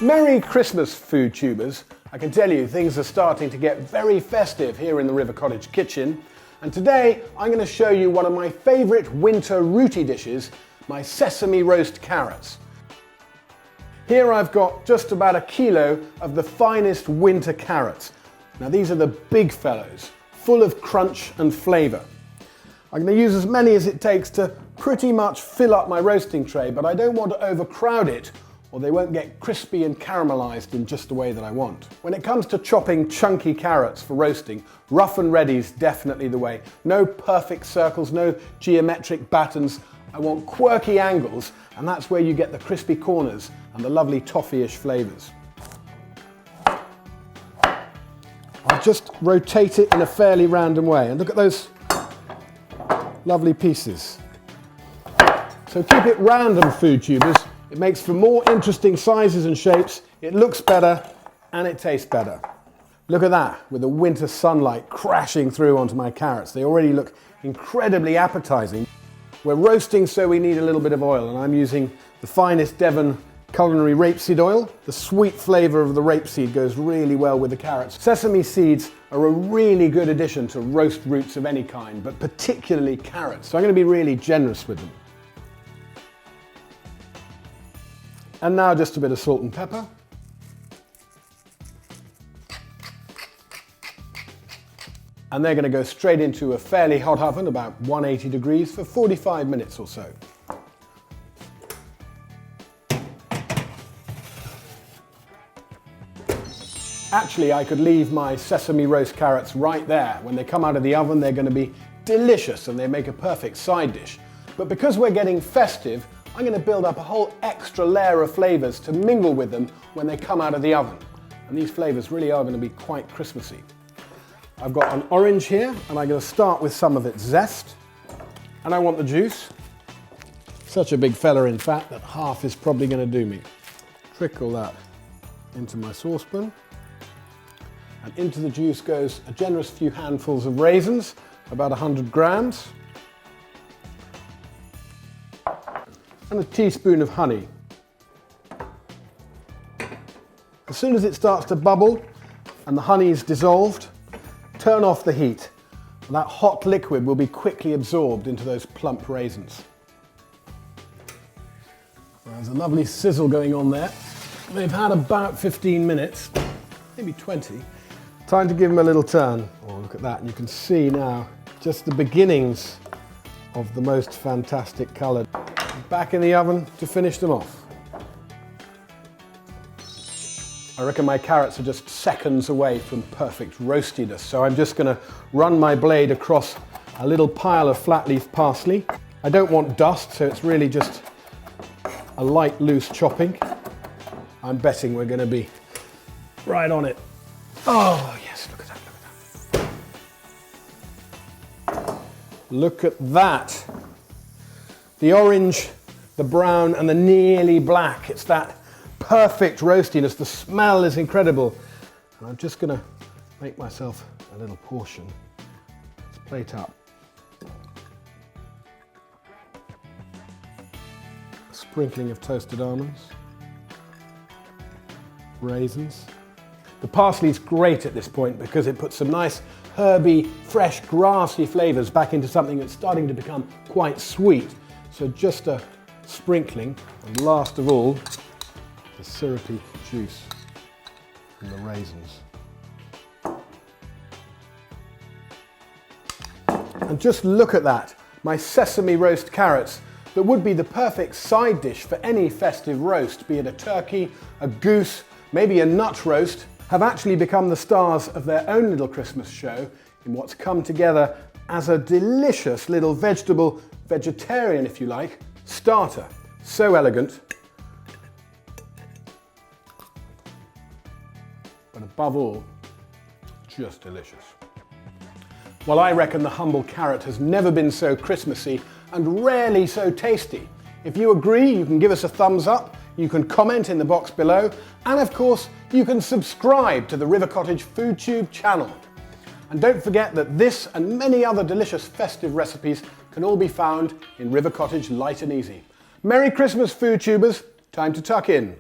Merry Christmas, food tubers. I can tell you things are starting to get very festive here in the River Cottage kitchen. And today I'm going to show you one of my favourite winter rooty dishes, my sesame roast carrots. Here I've got just about a kilo of the finest winter carrots. Now these are the big fellows, full of crunch and flavour. I'm going to use as many as it takes to pretty much fill up my roasting tray, but I don't want to overcrowd it or they won't get crispy and caramelised in just the way that I want. When it comes to chopping chunky carrots for roasting, rough and ready is definitely the way. No perfect circles, no geometric patterns. I want quirky angles, and that's where you get the crispy corners and the lovely toffee-ish flavours. I'll just rotate it in a fairly random way, and look at those lovely pieces. So keep it random, food tubers. It makes for more interesting sizes and shapes, it looks better, and it tastes better. Look at that, with the winter sunlight crashing through onto my carrots. They already look incredibly appetizing. We're roasting, so we need a little bit of oil, and I'm using the finest Devon culinary rapeseed oil. The sweet flavor of the rapeseed goes really well with the carrots. Sesame seeds are a really good addition to roast roots of any kind, but particularly carrots, so I'm going to be really generous with them. And now just a bit of salt and pepper. And they're going to go straight into a fairly hot oven, about 180 degrees, for 45 minutes or so. Actually, I could leave my sesame roast carrots right there. When they come out of the oven, they're going to be delicious and they make a perfect side dish. But because we're getting festive, I'm going to build up a whole extra layer of flavours to mingle with them when they come out of the oven. And these flavours really are going to be quite Christmassy. I've got an orange here, and I'm going to start with some of its zest. And I want the juice. Such a big fella, in fact, that half is probably going to do me. Trickle that into my saucepan. And into the juice goes a generous few handfuls of raisins, about 100 grams. And a teaspoon of honey. As soon as it starts to bubble and the honey is dissolved, turn off the heat. And that hot liquid will be quickly absorbed into those plump raisins. There's a lovely sizzle going on there. They've had about 15 minutes, maybe 20. Time to give them a little turn. Oh, look at that. And you can see now just the beginnings of the most fantastic colour. Back in the oven to finish them off. I reckon my carrots are just seconds away from perfect roastiness, so I'm just going to run my blade across a little pile of flat leaf parsley. I don't want dust, so it's really just a light, loose chopping. I'm betting we're going to be right on it. Oh yes, look at that, look at that. Look at that. The orange, the brown, and the nearly black. It's that perfect roastiness. The smell is incredible. And I'm just going to make myself a little portion. Let's plate up. A sprinkling of toasted almonds. Raisins. The parsley is great at this point because it puts some nice herby, fresh, grassy flavours back into something that's starting to become quite sweet. So just a sprinkling, and last of all, the syrupy juice from the raisins. And just look at that, my sesame roast carrots that would be the perfect side dish for any festive roast, be it a turkey, a goose, maybe a nut roast, have actually become the stars of their own little Christmas show in what's come together as a delicious little vegetarian, if you like, starter. So elegant, but above all, just delicious. Well, I reckon the humble carrot has never been so Christmassy and rarely so tasty. If you agree, you can give us a thumbs up, you can comment in the box below, and of course, you can subscribe to the River Cottage Food Tube channel. And don't forget that this and many other delicious festive recipes can all be found in River Cottage Light and Easy. Merry Christmas, food tubers. Time to tuck in.